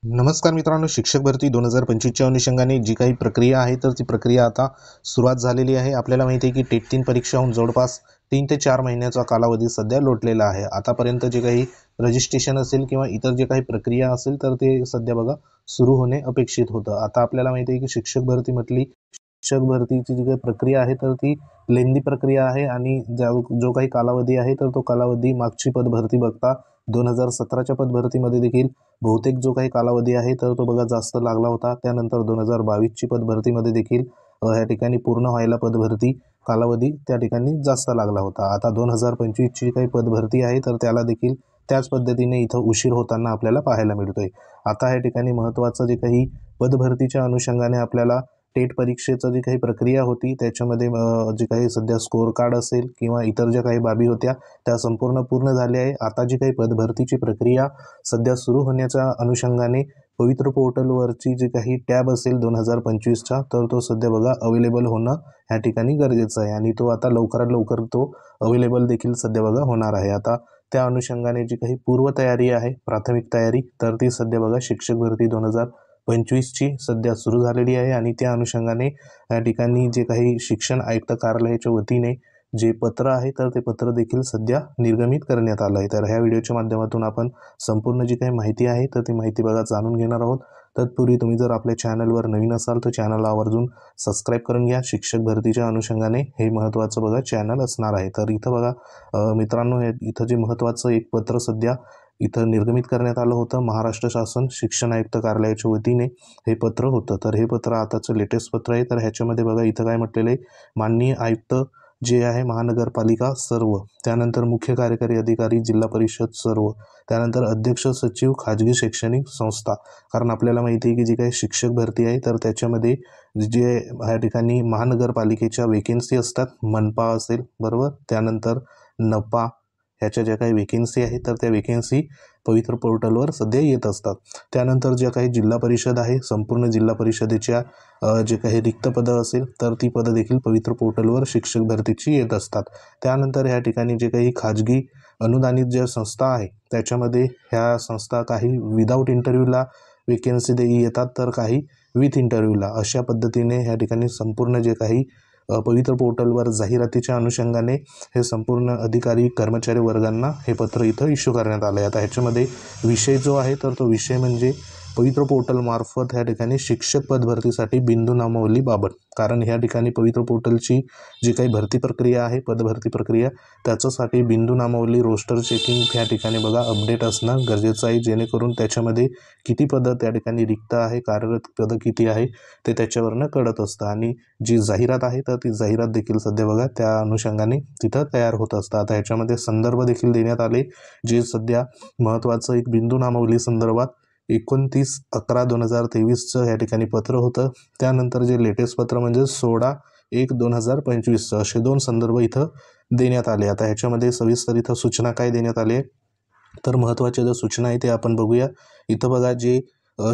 नमस्कार मित्रांनो, शिक्षक भरती 2025च्या अनुषंगाने जी काही प्रक्रिया आहे तर ती प्रक्रिया आता सुरुवात झालेली आहे। आपल्याला माहिती आहे की टेट 3 परीक्षा होऊन जवळपास 3 ते 4 महिन्याचा कालावधी सध्या लोटलेला आहे। आतापर्यंत जे काही रजिस्ट्रेशन असेल किंवा इतर जे काही प्रक्रिया असेल तर ते सध्या बघा सुरू होणे अपेक्षित होतं। आता आपल्याला माहिती आहे की शिक्षक भरती म्हटली, शिक्षक भरतीची जी काही प्रक्रिया आहे तर ती लेंदी प्रक्रिया आहे आणि जो काही कालावधी आहे तर तो कालावधी मागची पदभरती बघता 2017च्या पदभरतीमध्ये देखील बहुतेक जो काही कालावधी आहे तर तो बघा जास्त लागला होता। त्यानंतर 2022ची पदभरतीमध्ये देखील या ठिकाणी पूर्ण व्हायला पदभरती कालावधी त्या ठिकाणी जास्त लागला होता। आता 2025ची काही पदभरती आहे तर त्याला देखील त्याच पद्धतीने इथं उशीर होताना आपल्याला पाहायला मिळतोय। आता या ठिकाणी महत्त्वाचं जे काही पदभरतीच्या अनुषंगाने आपल्याला टेट परीक्षेचं जी काही प्रक्रिया होती त्याच्यामध्ये जे काही सध्या स्कोअर कार्ड असेल किंवा इतर ज्या काही बाबी होत्या त्या संपूर्ण पूर्ण झाल्या आहे। आता जी काही पदभरतीची प्रक्रिया सध्या सुरू होण्याच्या अनुषंगाने पवित्र पोर्टलवरची जी काही टॅब असेल 2025चा तर तो सध्या बघा अवेलेबल होणं ह्या ठिकाणी गरजेचं आहे आणि तो आता लवकरात लवकर तो अवेलेबल देखील सध्या बघा होणार आहे। आता त्या अनुषंगाने जी काही पूर्वतयारी आहे, प्राथमिक तयारी, तर ती सध्या बघा शिक्षक भरती 2025ची सध्या सुरू झालेली आहे आणि त्या अनुषंगाने या ठिकाणी जे काही शिक्षण आयुक्त कार्यालयाच्या वतीने जे पत्र आहे तर ते पत्र देखील सध्या निर्गमित करण्यात आलं आहे। तर ह्या व्हिडिओच्या माध्यमातून आपण संपूर्ण जी काही माहिती आहे तर ती माहिती बघा जाणून घेणार आहोत। तत्पूर्वी तुम्ही जर आपल्या चॅनलवर नवीन असाल तर चॅनलला आवर्जून सबस्क्राईब करून घ्या। शिक्षक भरतीच्या अनुषंगाने हे महत्त्वाचं बघा चॅनल असणार आहे। तर इथं बघा मित्रांनो, इथं जे महत्त्वाचं एक पत्र सध्या इथं निर्गमित करण्यात आलं होतं। महाराष्ट्र शासन शिक्षण आयुक्त कार्यालयाच्या वतीने हे पत्र होतं। तर हे पत्र आताचं लेटेस्ट पत्र आहे। तर ह्याच्यामध्ये बघा इथं काय म्हटलेलं आहे, माननीय आयुक्त जे आहे महानगरपालिका सर्व, त्यानंतर मुख्य कार्यकारी अधिकारी जिल्हा परिषद सर्व, त्यानंतर अध्यक्ष सचिव खाजगी शैक्षणिक संस्था, कारण आपल्याला माहिती आहे की जी काही शिक्षक भरती आहे तर त्याच्यामध्ये जे ह्या ठिकाणी महानगरपालिकेच्या वेकेन्सी असतात, मनपा असेल बरोबर, त्यानंतर नपा ह्याच्या ज्या काही वेकेन्सी आहे तर त्या वेकेन्सी पवित्र पोर्टलवर सध्या येत असतात। त्यानंतर ज्या काही जिल्हा परिषद आहे, संपूर्ण जिल्हा परिषदेच्या जे काही रिक्त पदं असेल तर ती पदं देखील पवित्र पोर्टलवर शिक्षक भरतीची येत असतात। त्यानंतर ह्या ठिकाणी जे काही खाजगी अनुदानित ज्या संस्था आहे त्याच्यामध्ये ह्या संस्था काही विदाऊट इंटरव्ह्यूला वेकेन्सी येतात तर काही विथ इंटरव्ह्यूला, अशा पद्धतीने ह्या ठिकाणी संपूर्ण जे काही पवित्र पोर्टलवर जाहिरातीच्या अनुषंगाने हे संपूर्ण अधिकारी कर्मचारी वर्गांना हे पत्र इथं इश्यू करण्यात आलं आहे। आता ह्याच्यामध्ये विषय जो आहे तर तो विषय म्हणजे पवित्र पोर्टलमार्फत ह्या ठिकाणी शिक्षक पदभरतीसाठी बिंदू नामावलीबाबत, कारण ह्या ठिकाणी पवित्र पोर्टलची जी काही भरती प्रक्रिया आहे, पदभरती प्रक्रिया, त्याच्यासाठी बिंदू नामावली रोस्टर चेकिंग ह्या ठिकाणी बघा अपडेट असणं गरजेचं आहे, जेणेकरून त्याच्यामध्ये किती पदं त्या ठिकाणी रिक्त आहे, कार्यरत पदं किती आहे ते त्याच्यावरनं कळत असतं आणि जी जाहिरात आहे तर ती जाहिरात देखील सध्या बघा त्या अनुषंगाने तिथं तयार होत असतं। आता ह्याच्यामध्ये संदर्भ देखील देण्यात आले, जे सध्या महत्त्वाचं एक बिंदू नामावली संदर्भात 29/11/2023चं या ठिकाणी पत्र होतं। त्यानंतर जे लेटेस्ट पत्र म्हणजे 16/1/2025चं, असे 2 संदर्भ इथं देण्यात आले। आता ह्याच्यामध्ये सविस्तर इथं सूचना काय देण्यात आली आहे तर महत्त्वाच्या ज्या सूचना आहे ते आपण बघूया। इथं बघा जे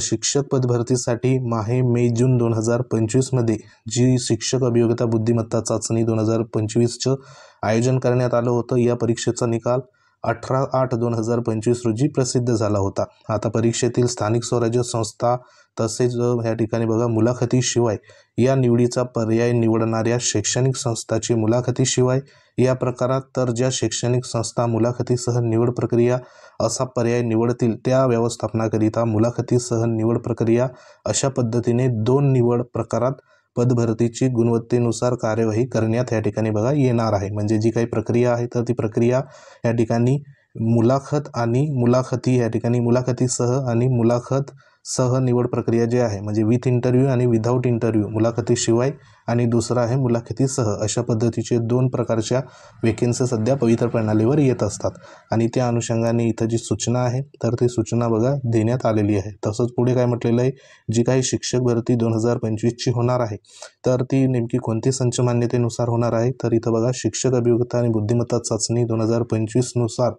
शिक्षक पदभरतीसाठी मे जून 2025मध्ये जी शिक्षक अभियोग्यता बुद्धिमत्ता चाचणी 2025चं आयोजन करण्यात आलं होतं, या परीक्षेचा निकाल 18/8/2025 रोजी प्रसिद्ध झाला होता। आता परीक्षेतील स्थानिक स्वराज्य संस्था तसेच ह्या ठिकाणी बघा मुलाखतीशिवाय या निवडीचा पर्याय निवडणाऱ्या शैक्षणिक संस्थाची मुलाखतीशिवाय या प्रकारात तर ज्या शैक्षणिक संस्था मुलाखतीसह निवड प्रक्रिया असा पर्याय निवडतील त्या व्यवस्थापनाकरिता मुलाखतीसह निवड प्रक्रिया अशा पद्धतीने 2 निवड प्रकारात पदभरतीची गुणवत्तेनुसार कार्यवाही करण्यात या ठिकाणी बघा येणार आहे। म्हणजे जी काही प्रक्रिया आहे तर ती प्रक्रिया या ठिकाणी मुलाखत आणि मुलाखती या ठिकाणी मुलाखतीसह आणि मुलाखत सह निवड प्रक्रिया जी आहे, म्हणजे विथ इंटरव्ह्यू आणि विदाऊट इंटरव्ह्यू, मुलाखतीशिवाय आणि दुसरा आहे मुलाखतीसह, अशा पद्धतीचे 2 प्रकारच्या वेकेन्सी सध्या पवित्र प्रणालीवर येत असतात आणि त्या अनुषंगाने इथं जी सूचना आहे तर ती सूचना बघा देण्यात आलेली आहे। तसंच पुढे काय म्हटलेलं आहे, जी काही शिक्षक भरती 2025ची होणार आहे तर ती नेमकी कोणती संच मान्यतेनुसार होणार आहे तर इथं बघा शिक्षक अभियोग्यता आणि बुद्धिमत्ता चाचणी 2025 नुसार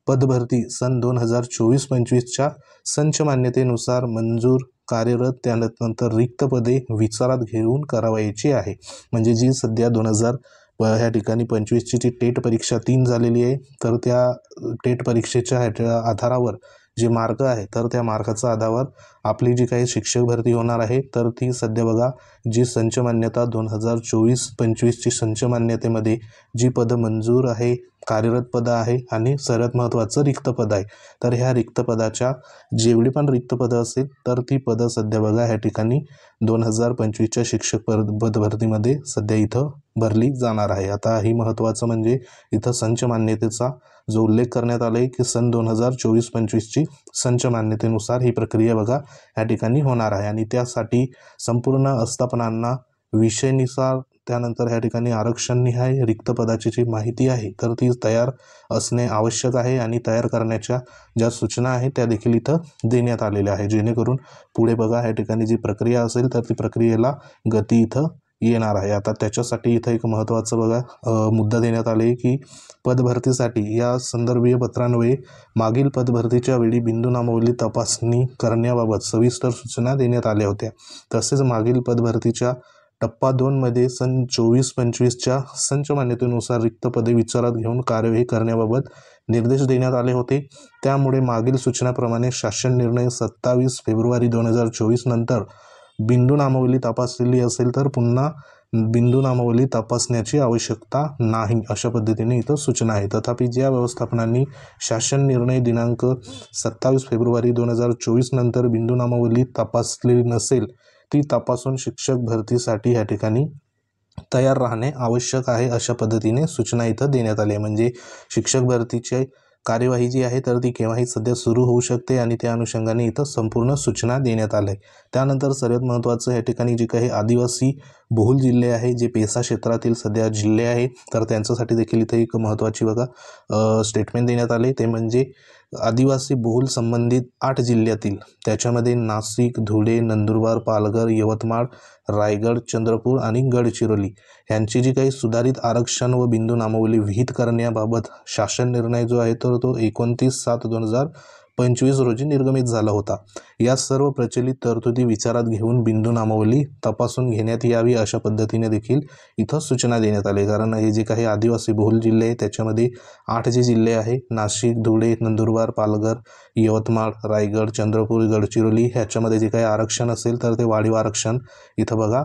पदभरती सन 2024-25च्या संच मान्यतेनुसार मंजूर कार्यरत त्यानंतर रिक्त पदे विचारात घेऊन करावायची आहे। म्हणजे जी सध्या 2000 ह्या ठिकाणी 25ची जी टेट परीक्षा 3 झालेली आहे तर त्या टेट परीक्षेच्या आधारावर जे मार्क आहे तर त्या मार्काच्या आधारावर आपली जी काही शिक्षक भरती होणार आहे तर ती सध्या बघा जी संच मान्यता 2024-25ची संच मान्यतेमध्ये जी पदं मंजूर आहे, कार्यरत पदं आहे आणि सर्वात महत्त्वाचं रिक्त पद आहे. तर ह्या रिक्त पदाच्या जेवढी पण रिक्त पदं असेल तर ती पदं सध्या बघा ह्या ठिकाणी 2025च्या शिक्षक पद भरतीमध्ये सध्या इथं भरली जाणार आहे. आता ही महत्त्वाचं म्हणजे इथं संच मान्यतेचा जो उल्लेख करण्यात आला आहे की सन 2024-25ची संच मान्यतेनुसार ही प्रक्रिया बघा या ठिकाणी होणार आहे आणि त्यासाठी संपूर्ण आस्थापनांना विषयनुसार त्यानंतर ह्या ठिकाणी आरक्षणनिहाय रिक्त पदाची जी माहिती आहे तर ती तयार असणे आवश्यक आहे आणि तयार करण्याच्या ज्या सूचना आहेत त्या देखील इथं देण्यात आलेल्या आहे, जेणेकरून पुढे बघा ह्या ठिकाणी जी प्रक्रिया असेल तर ती प्रक्रियेला गती इथं येणार आहे. आता त्याच्यासाठी इथं एक महत्त्वाचं बघा मुद्दा देण्यात आले की पदभरतीसाठी या संदर्भीय पत्रान्वये मागील पदभरतीच्या वेळी बिंदू नामावली तपासणी करण्याबाबत सविस्तर सूचना देण्यात आल्या होत्या. तसेच मागील पदभरतीच्या टप्पा 2 मध्ये सन 24-25च्या संच मान्यतेनुसार रिक्त पदे विचारात घेऊन कार्यवाही करण्याबाबत निर्देश देण्यात आले होते. त्यामुळे मागील सूचनाप्रमाणे शासन निर्णय 27 फेब्रुवारी 2024 नंतर बिंदू नामावली तपासलेली असेल तर पुन्हा बिंदू नामावली तपासण्याची आवश्यकता नाही अशा पद्धतीने इथं सूचना आहे. तथापि ज्या व्यवस्थापनांनी शासन निर्णय दिनांक 27 फेब्रुवारी 2024 नंतर बिंदू नामावली तपासलेली नसेल ती तपासून शिक्षक भरतीसाठी या ठिकाणी तयार राहणे आवश्यक आहे अशा पद्धतीने सूचना इथं देण्यात आली आहे. म्हणजे शिक्षक भरतीची कार्यवाही जी आहे तर ती केव्हाही सध्या सुरू होऊ शकते आणि त्या अनुषंगाने इथं संपूर्ण सूचना देण्यात आल्या आहे. त्यानंतर सर्वात महत्त्वाचं या ठिकाणी जे काही आदिवासी बहुल जिल्हे आहे, जे पेसा क्षेत्रातील सध्या जिल्हे आहे तर त्यांच्यासाठी देखील इथे एक महत्त्वाची बघा स्टेटमेंट देण्यात आले. ते म्हणजे आदिवासी बहुल संबंधित 8 जिल्ह्यातील त्याच्यामध्ये नाशिक, धुळे, नंदुरबार, पालघर, यवतमाळ, रायगड, चंद्रपूर आणि गडचिरोली यांची जी काही सुधारित आरक्षण व बिंदू नामावली विहित करण्याबाबत शासन निर्णय जो आहे तर तो 29/7/2025 रोजी निर्गमित झाला होता. या सर्व प्रचलित तरतुदी विचारात घेऊन बिंदू नामावली तपासून घेण्यात यावी अशा पद्धतीने देखील इथं सूचना देण्यात आली. कारण हे जे काही आदिवासी बहुल जिल्हे आहे त्याच्यामध्ये 8 जे जिल्हे आहे नाशिक, धुळे, नंदुरबार, पालघर, यवतमाळ, रायगड, चंद्रपूर, गडचिरोली ह्याच्यामध्ये जे काही आरक्षण असेल तर ते वाढीव आरक्षण इथं बघा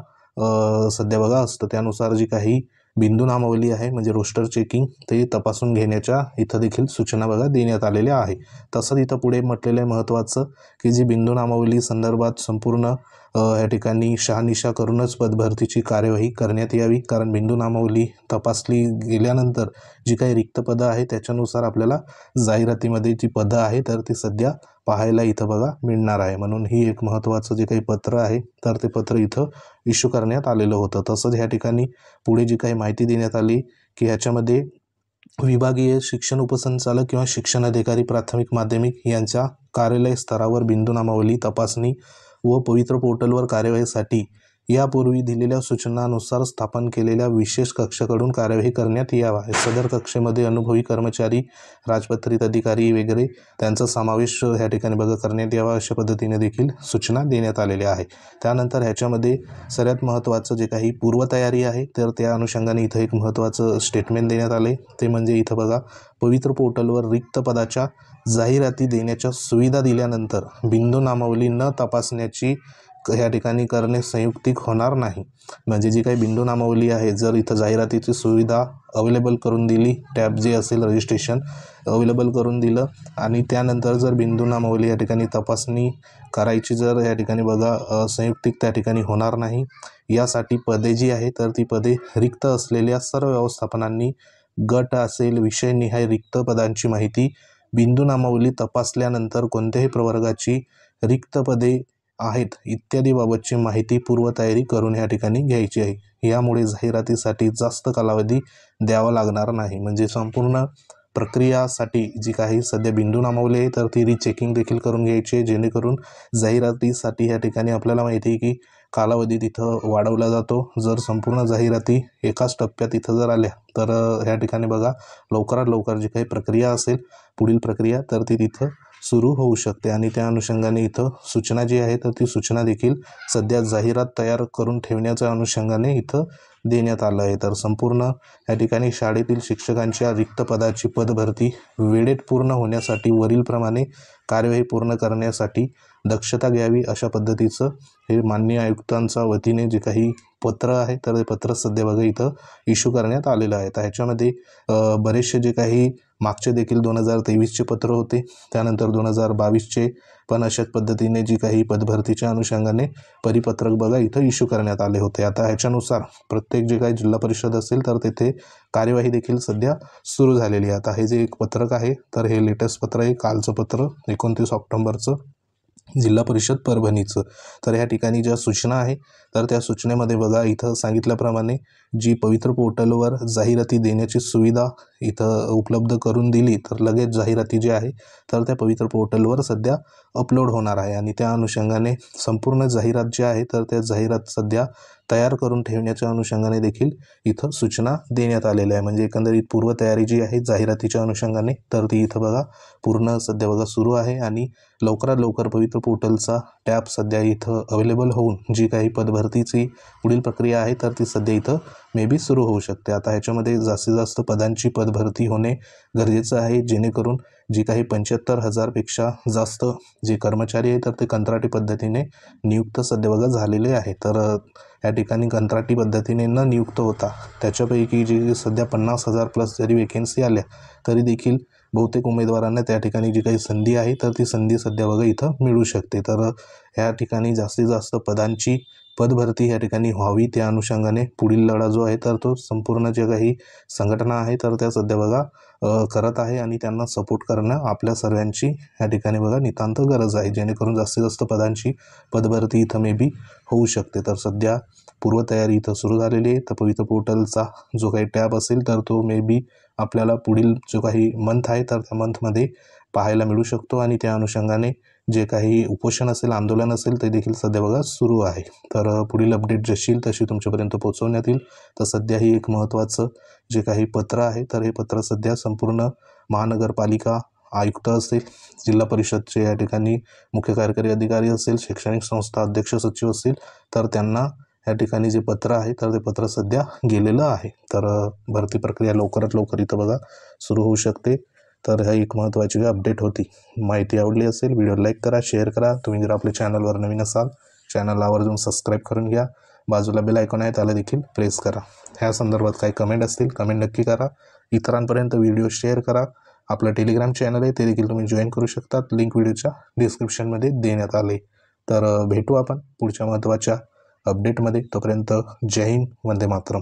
सध्या बघा असतं. त्यानुसार जी काही बिंदू नामावली आहे म्हणजे रोस्टर चेकिंग ते तपासून घेण्याच्या इथं देखील सूचना बघा देण्यात आलेल्या आहे. तसंच इथं पुढे म्हटलेलं आहे महत्त्वाचं की जी बिंदू नामावली संदर्भात संपूर्ण या ठिकाणी शहानिशा करूनच पदभरतीची कार्यवाही करण्यात यावी. कारण बिंदू नामावली तपासली गेल्यानंतर जी काही रिक्त पदं आहे त्याच्यानुसार आपल्याला जाहिरातीमध्ये जी पदं आहे तर ती सध्या पाहायला इथं बघा मिळणार आहे. म्हणून ही एक महत्त्वाचं जे काही पत्र आहे तर ते पत्र इथं इश्यू करण्यात आलेलं होतं. तसंच ह्या ठिकाणी पुढे जी काही माहिती देण्यात आली की ह्याच्यामध्ये विभागीय शिक्षण उपसंचालक किंवा शिक्षण अधिकारी प्राथमिक माध्यमिक यांच्या कार्यालय स्तरावर बिंदू नामावली तपासणी व पवित्र पोर्टलवर कार्यवाहीसाठी यापूर्वी दिलेल्या सूचनानुसार स्थापन केलेल्या विशेष कक्षाकडून कार्यवाही करण्यात यावा. सदर कक्षेमध्ये अनुभवी कर्मचारी, राजपत्रित अधिकारी वगैरे त्यांचा समावेश ह्या ठिकाणी बघा करण्यात यावा अशा पद्धतीने देखील सूचना देण्यात आलेल्या आहे. त्यानंतर ह्याच्यामध्ये सर्वात महत्त्वाचं जे काही पूर्वतयारी आहे तर त्या अनुषंगाने इथं एक महत्त्वाचं स्टेटमेंट देण्यात आले. ते म्हणजे इथं बघा पवित्र पोर्टलवर रिक्त पदाच्या जाहिराती देण्याच्या सुविधा दिल्यानंतर बिंदू नामावली न तपासण्याची ह्या ठिकाणी करणे संयुक्तिक होणार नाही. म्हणजे जी काही बिंदू नामावली आहे जर इथं जाहिरातीची सुविधा अवेलेबल करून दिली, टॅब जे असेल रजिस्ट्रेशन अवेलेबल करून दिलं आणि त्यानंतर जर बिंदू नामावली या ठिकाणी तपासणी करायची जर या ठिकाणी बघा संयुक्तिक त्या ठिकाणी होणार नाही. यासाठी पदे जी आहे तर ती पदे रिक्त असलेल्या सर्व व्यवस्थापनांनी गट असेल विषयनिहाय रिक्त पदांची माहिती बिंदू नामावली तपासल्यानंतर कोणत्याही प्रवर्गाची रिक्त पदे आहेत इत्यादी बाबतची माहिती पूर्वतयारी करून या ठिकाणी घ्यायची आहे. यामुळे जाहिरातीसाठी जास्त कालावधी द्यावा लागणार नाही. म्हणजे संपूर्ण प्रक्रियासाठी जी काही सध्या बिंदू नामावली आहे तर ती रिचेकिंग देखील करून घ्यायची आहे, जेणेकरून जाहिरातीसाठी या ठिकाणी आपल्याला माहिती आहे की कालावधी तिथं वाढवला जातो. जर संपूर्ण जाहिराती एकाच टप्प्यात इथं जर आल्या तर ह्या ठिकाणी बघा लवकरात लवकर जी काही प्रक्रिया असेल पुढील प्रक्रिया तर ती तिथं सुरू होऊ शकते आणि त्या अनुषंगाने इथं सूचना जी आहे तर ती सूचना देखील सध्या जाहिरात तयार करून ठेवण्याच्या अनुषंगाने इथं देण्यात आलं आहे। तर संपूर्ण या ठिकाणी शाळेतील शिक्षकांच्या रिक्त पदाची पदभरती वेळेत पूर्ण होण्यासाठी वरीलप्रमाणे कार्यवाही पूर्ण करण्यासाठी दक्षता घ्यावी अशा पद्धतीचं हे माननीय आयुक्तांच्या वतीने जे काही पत्र आहे तर ते पत्र सध्या बघा इथं इश्यू करण्यात आलेलं आहे। तर ह्याच्यामध्ये बरेचसे जे काही मागचे देखील 2023चे पत्र होते, त्यानंतर 2022चे पण अशाच पद्धतीने जी काही पदभरतीच्या अनुषंगाने परिपत्रक बघा इथं इश्यू करण्यात आले होते। आता ह्याच्यानुसार प्रत्येक जे काही जिल्हा परिषद असेल तर तेथे कार्यवाही देखील सध्या सुरू झालेली आहे। आता हे जे एक पत्रक आहे तर हे लेटेस्ट पत्र आहे, कालचं पत्र 29 ऑक्टोबरचं जिल्हा परिषद परभणीचं। तर या ठिकाणी ज्या सूचना आहे तर त्या सूचनेमध्ये बघा इथं सांगितल्याप्रमाणे जी पवित्र पोर्टलवर जाहिराती देण्याची सुविधा इथं उपलब्ध करून दिली तर लगेच जाहिराती जी आहे तर त्या पवित्र पोर्टलवर सध्या अपलोड होणार आहे आणि त्या अनुषंगाने संपूर्ण जाहिरात जी आहे तर त्या जाहिरात सध्या तयार करून ठेवण्याच्या अनुषंगाने देखील इथं सूचना देण्यात आलेल्या आहे। म्हणजे एकंदरीत पूर्वतयारी जी आहे जाहिरातीच्या अनुषंगाने तर ती इथं बघा पूर्ण सध्या बघा सुरू आहे आणि लवकरात लवकर पवित्र पोर्टलचा टॅब सध्या इथं अवेलेबल होऊन जी काही पदभरतीची पुढील प्रक्रिया आहे तर ती सध्या इथं मे बी सुरू होऊ शकते। आता ह्याच्यामध्ये जास्तीत जास्त पदांची पदभरती होणे गरजेचं आहे, जेणेकरून जी काही 75,000पेक्षा जास्त जे कर्मचारी आहे तर ते कंत्राटी पद्धतीने नियुक्त सध्या बघा झालेले आहे। तर या ठिकाणी कंत्राटी पद्धतीने न नियुक्त होता त्याच्यापैकी जी सध्या 50,000+ जरी वेकेन्सी आल्या तरी देखील बहुतेक उमेदवारांना त्या ठिकाणी जी काही संधी आहे तर ती संधी सध्या बघा इथं मिळू शकते। तर या ठिकाणी जास्तीत जास्त पदांची पदभरती या ठिकाणी व्हावी त्या अनुषंगाने पुढील लढा जो आहे तर तो संपूर्ण जे काही संघटना आहे तर त्या सध्या बघा करत आहे आणि त्यांना सपोर्ट करणं आपल्या सर्वांची या ठिकाणी बघा नितांत गरज आहे, जेणेकरून जास्तीत जास्त पदांची पदभरती इथं मे बी होऊ शकते। तर सध्या पूर्वतयारी इथं सुरू झालेली आहे। तर पवित्र पोर्टलचा जो काही टॅब असेल तर तो मे बी आपल्याला पुढील जो काही मंथ आहे तर त्या मंथमध्ये पाहायला मिळू शकतो आणि त्या अनुषंगाने जे काही उपोषण असेल आंदोलन असेल ते देखील सध्या बघा सुरू आहे। तर पुढील अपडेट जशी येईल तशी तुमच्यापर्यंत पोहोचवण्यात येईल। तर सध्या ही एक महत्त्वाचं जे काही पत्र आहे तर हे पत्र सध्या संपूर्ण महानगरपालिका आयुक्त असेल, जिल्हा परिषदचे या ठिकाणी मुख्य कार्यकारी अधिकारी असेल, शैक्षणिक संस्था अध्यक्ष सचिव असेल तर त्यांना या ठिकाणी जे पत्र आहे तर ते पत्र सध्या गेलेलं आहे। तर भरती प्रक्रिया लवकरात लवकर इथं बघा सुरू होऊ शकते। तर ही एक महत्त्वाची अपडेट होती। माहिती आवडली असेल व्हिडिओ लाईक करा, शेअर करा। तुम्ही जर आपल्या चॅनलवर नवीन असाल चॅनलला आवर्जून सबस्क्राईब करून घ्या, बाजूला बेल आयकॉन आहे त्याला देखील प्रेस करा। ह्या संदर्भात काही कमेंट असतील कमेंट नक्की करा, इतरांपर्यंत व्हिडिओ शेअर करा। आपलं टेलिग्राम चॅनल आहे ते देखील तुम्ही जॉईन करू शकतात, लिंक व्हिडिओच्या डिस्क्रिप्शनमध्ये देण्यात आले। तर भेटू आपण पुढच्या महत्त्वाच्या अपडेटमध्ये, तोपर्यंत जय हिंद, वंदे मातरम।